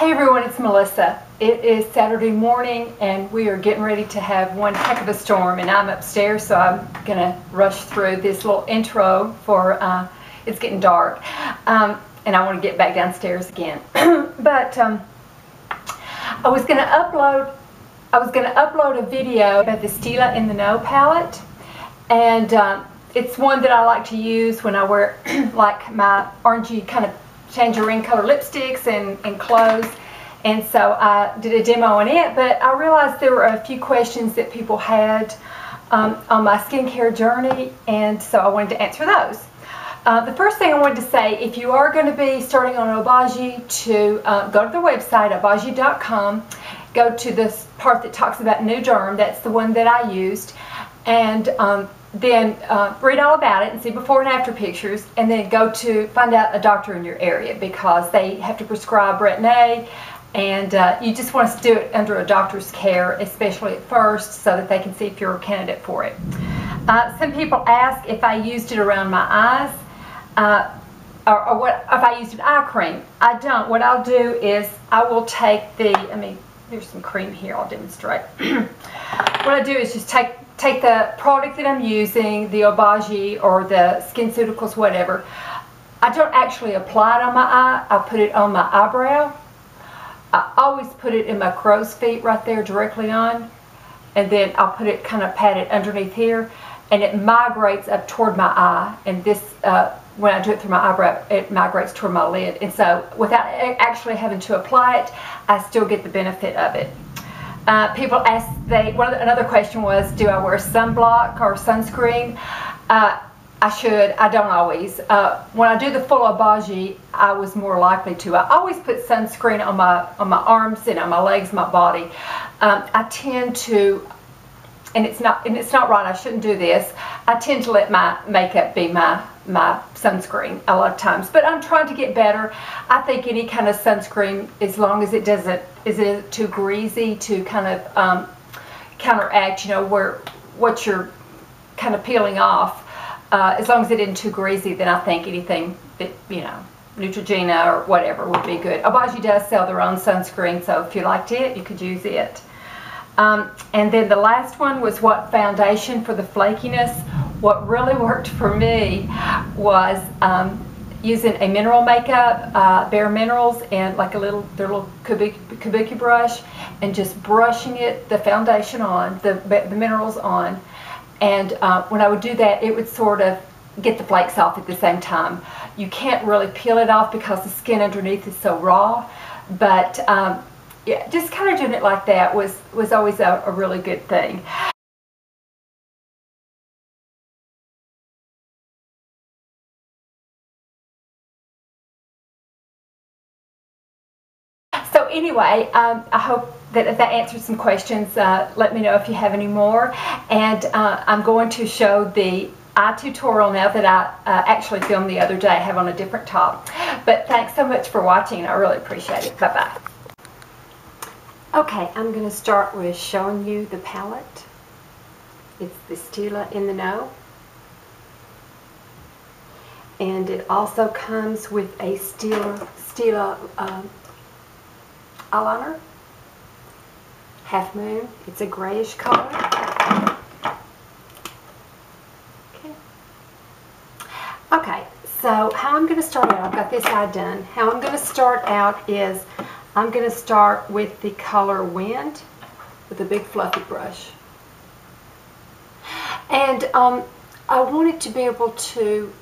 Hey everyone, it's Melissa. It is Saturday morning and we are getting ready to have one heck of a storm, and I'm upstairs, so I'm gonna rush through this little intro for it's getting dark, and I want to get back downstairs again. But I was gonna upload a video about the Stila in the Know palette, and it's one that I like to use when I wear like my orangey kind of tangerine color lipsticks and clothes. And so I did a demo on it, but I realized there were a few questions that people had on my skincare journey, and so I wanted to answer those. The first thing I wanted to say, if you are going to be starting on Obagi, to go to the website, obagi.com, go to this part that talks about New Derm. That's the one that I used, and then read all about it and see before and after pictures, and then go to find out a doctor in your area, because they have to prescribe Retin-A, and you just want to do it under a doctor's care, especially at first, so that they can see if you're a candidate for it. Some people ask if I used it around my eyes, or what if I used an eye cream. I don't. What I'll do is I will take there's some cream here, I'll demonstrate. What I do is just take the product that I'm using, the Obagi or the SkinCeuticals, whatever. I don't actually apply it on my eye. I put it on my eyebrow. I always put it in my crow's feet right there directly on, and then I'll put it kind of patted underneath here, and it migrates up toward my eye, and this when I do it through my eyebrow, it migrates toward my lid, and so without actually having to apply it, I still get the benefit of it. People ask, another question was, do I wear sunblock or sunscreen? I should. I don't always. When I do the full Obagi, I was more likely to. I always put sunscreen on my arms and on my legs, my body. I tend to, and it's not right, I shouldn't do this. I tend to let my makeup be my sunscreen a lot of times, but I'm trying to get better. I think any kind of sunscreen, as long as it isn't too greasy to kind of counteract, what you're kind of peeling off, as long as it isn't too greasy, then I think anything that, Neutrogena or whatever would be good. Obagi does sell their own sunscreen, so if you liked it, you could use it. And then the last one was what foundation for the flakiness. What really worked for me was using a mineral makeup, Bare Minerals, and like their little kabuki brush, and just brushing the foundation on, the minerals on. And when I would do that, it would sort of get the flakes off at the same time. You can't really peel it off because the skin underneath is so raw, but yeah, just kind of doing it like that was always a really good thing. So anyway, I hope that answered some questions. Let me know if you have any more. And I'm going to show the eye tutorial now that I actually filmed the other day. I have on a different top. But thanks so much for watching. I really appreciate it. Bye-bye. Okay, I'm going to start with showing you the palette. It's the Stila in the Know. And it also comes with a Stila eyeliner, Half Moon. It's a grayish color. Okay, so how I'm going to start out, I've got this eye done. How I'm going to start out is I'm going to start with the color Wind with a big fluffy brush. And I wanted to be able to,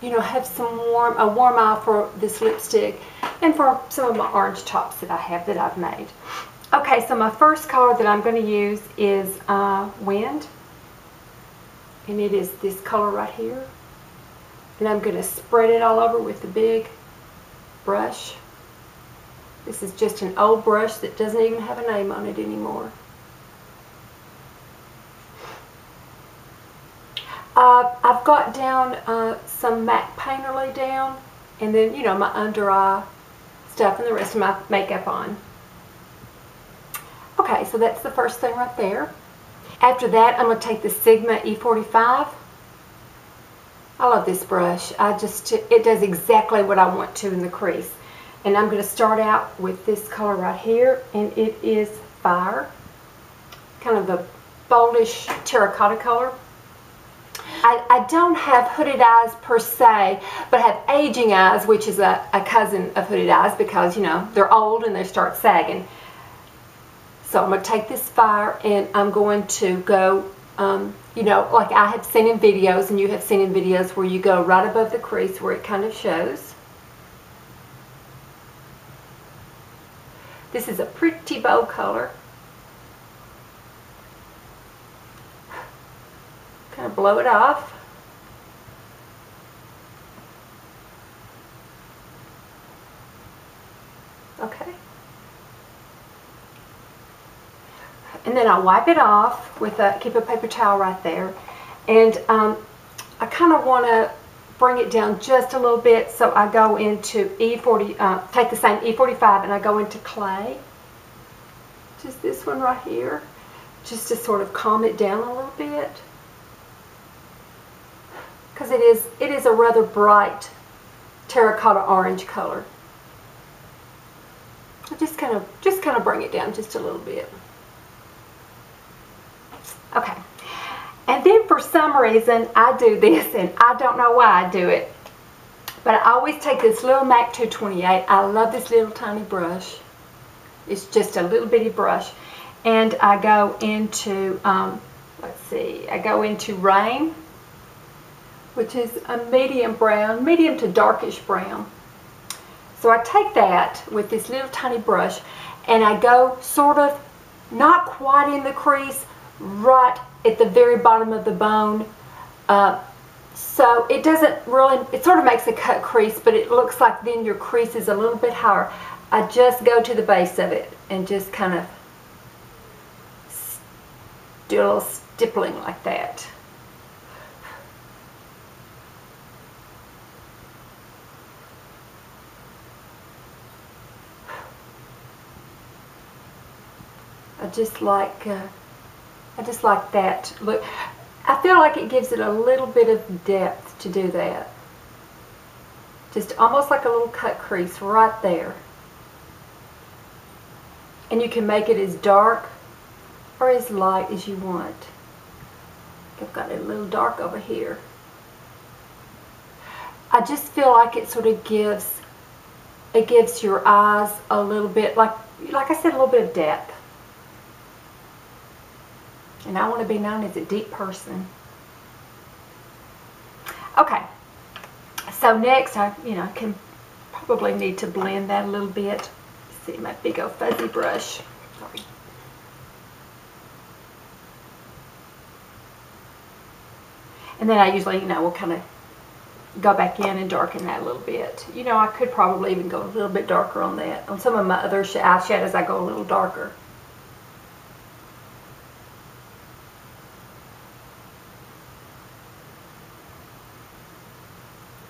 have a warm eye for this lipstick and for some of my orange tops that I have that I've made. Okay, so my first color that I'm going to use is Wind, and it is this color right here. And I'm going to spread it all over with the big brush. This is just an old brush that doesn't even have a name on it anymore. I've got down some MAC Painterly down, and then, my under eye stuff and the rest of my makeup on. Okay, so that's the first thing right there. After that, I'm going to take the Sigma E45. I love this brush. It does exactly what I want to in the crease. And I'm going to start out with this color right here, and it is Fire. Kind of a boldish terracotta color. I don't have hooded eyes per se, but I have aging eyes, which is a cousin of hooded eyes because, you know, they're old and they start sagging. So I'm going to take this Fire and I'm going to go, you know, like I have seen in videos and you have seen in videos where you go right above the crease where it kind of shows. This is a pretty bold color. Kind of blow it off. Okay. And then I wipe it off with keep a paper towel right there. And I kind of want to bring it down just a little bit, so I go into E40, take the same E45 and I go into Clay. Just this one right here. Just to sort of calm it down a little bit. Because it is a rather bright terracotta orange color. So just kind of bring it down just a little bit. Okay. And then for some reason I do this, and I don't know why I do it, but I always take this little MAC 228. I love this little tiny brush. It's just a little bitty brush, and I go into let's see, I go into Rain, which is a medium brown, medium to darkish brown. So I take that with this little tiny brush and I go sort of not quite in the crease, right at the very bottom of the bone. So it doesn't really, it sort of makes a cut crease, but it looks like then your crease is a little bit higher. I just go to the base of it and just kind of do a little stippling like that. I just like that look. I feel like it gives it a little bit of depth to do that. Just almost like a little cut crease right there. And you can make it as dark or as light as you want. I've got it a little dark over here. I just feel like it sort of gives your eyes a little bit, like I said, a little bit of depth. And I want to be known as a deep person. Okay. So next, I can probably need to blend that a little bit. Let's see my big old fuzzy brush. Sorry. And then I usually, will kind of go back in and darken that a little bit. I could probably even go a little bit darker on that. On some of my other eyeshadows, I go a little darker.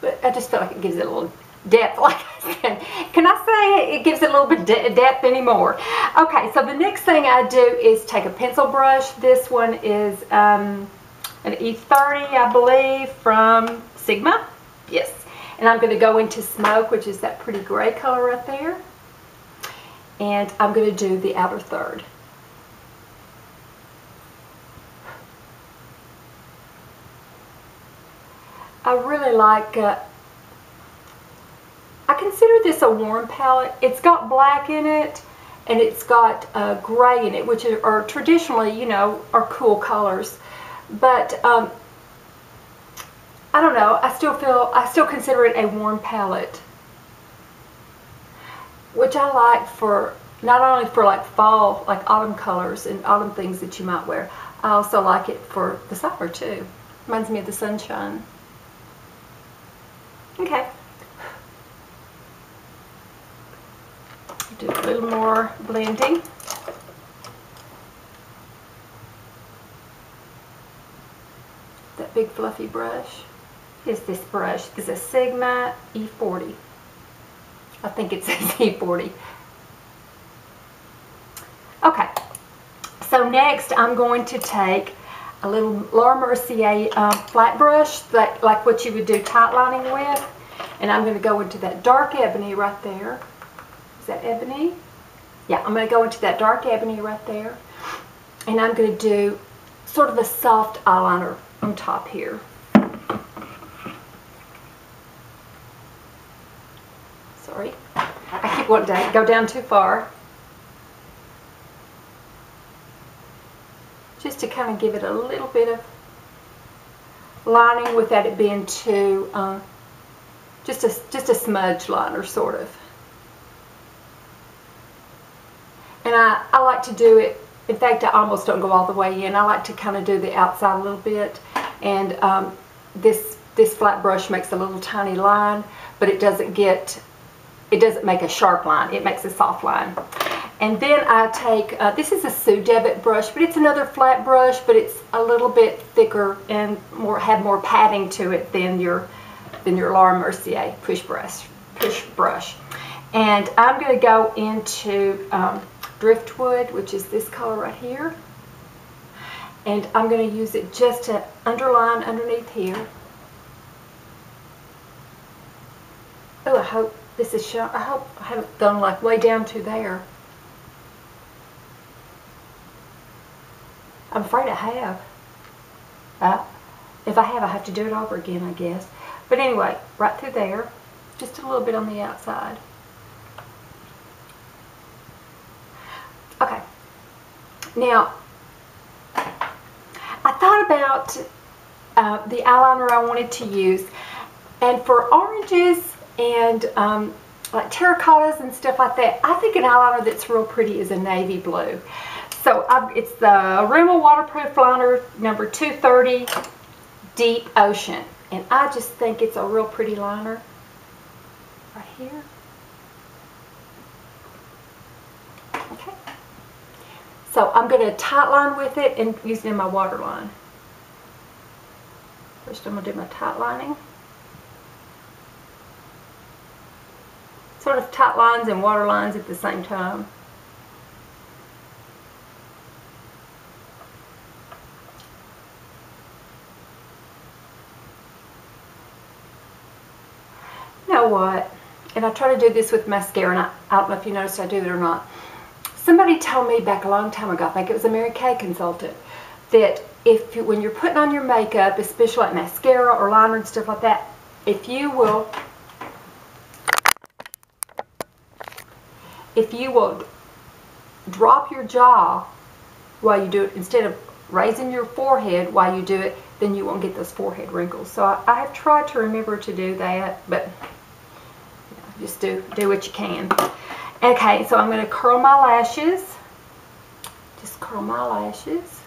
But I just feel like it gives it a little depth, like I said. Can I say it gives it a little bit depth anymore? Okay, so the next thing I do is take a pencil brush. This one is an E30, I believe, from Sigma. Yes. And I'm going to go into Smoke, which is that pretty gray color right there. And I'm going to do the outer third. I really like, I consider this a warm palette. It's got black in it, and it's got gray in it, which are traditionally, are cool colors. But I don't know, I still consider it a warm palette, which I like for, not only for like fall, like autumn colors and autumn things that you might wear. I also like it for the summer too. Reminds me of the sunshine. Okay. Do a little more blending. That big fluffy brush. Is this brush? Is a Sigma E40. I think it says E40. Okay. So next I'm going to take a little Laura Mercier flat brush, like what you would do tight lining with, and I'm going to go into that dark ebony right there. Is that ebony? Yeah, I'm going to go into that dark ebony right there. And I'm going to do sort of a soft eyeliner on top here. Sorry. I keep wanting to go down too far. Just to kind of give it a little bit of lining without it being too, just a smudge liner sort of. And I like to do it, in fact I almost don't go all the way in. I like to kind of do the outside a little bit, and this flat brush makes a little tiny line, but it doesn't make a sharp line, it makes a soft line. And then I take, this is a Sue Devitt brush, but it's another flat brush, but it's a little bit thicker and have more padding to it than your Laura Mercier push brush. And I'm going to go into Driftwood, which is this color right here. And I'm going to use it just to underline underneath here. Oh, I hope this is shown. I hope I haven't gone like way down to there. I'm afraid I have. If I have, I have to do it over again, I guess. But anyway, right through there, just a little bit on the outside. Okay. Now, I thought about the eyeliner I wanted to use, and for oranges and like terracottas and stuff like that, I think an eyeliner that's real pretty is a navy blue. So it's the Rimmel Waterproof Liner number 230 Deep Ocean, and I just think it's a real pretty liner right here. Okay. So I'm going to tight line with it and use it in my waterline. First I'm going to do my tight lining. Sort of tight lines and water lines at the same time. You know what? And I try to do this with mascara, and I don't know if you noticed I do it or not. Somebody told me back a long time ago, I think it was a Mary Kay consultant, that when you're putting on your makeup, especially like mascara or liner and stuff like that, if you will drop your jaw while you do it, instead of raising your forehead while you do it, then you won't get those forehead wrinkles. So I have tried to remember to do that, but you know, just do what you can. Okay, so I'm going to curl my lashes. Just curl my lashes.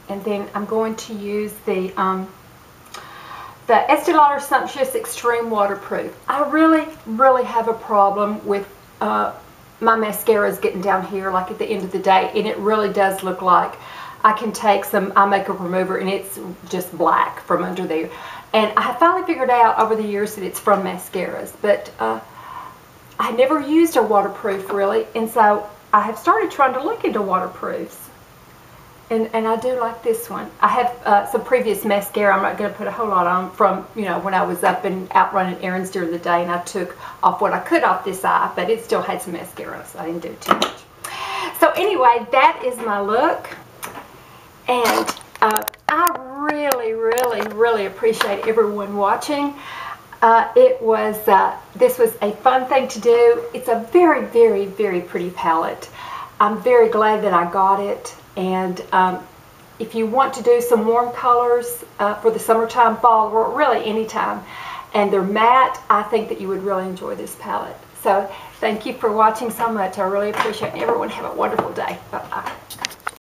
And then I'm going to use the Estee Lauder Sumptuous Extreme Waterproof. I really have a problem with my mascaras getting down here like at the end of the day, and it really does look like I can take some eye makeup remover and it's just black from under there. And I have finally figured out over the years that it's from mascaras, but I never used a waterproof really, and so I have started trying to look into waterproofs. And I do like this one. I have some previous mascara I'm not going to put a whole lot on from, you know, when I was up and out running errands during the day, and I took off what I could off this eye, but it still had some mascara, so I didn't do too much. So anyway, that is my look. And I really appreciate everyone watching. This was a fun thing to do. It's a very pretty palette. I'm very glad that I got it. And if you want to do some warm colors for the summertime, fall, or really anytime, and they're matte, I think that you would really enjoy this palette. So thank you for watching so much. I really appreciate it. Everyone have a wonderful day. Bye-bye.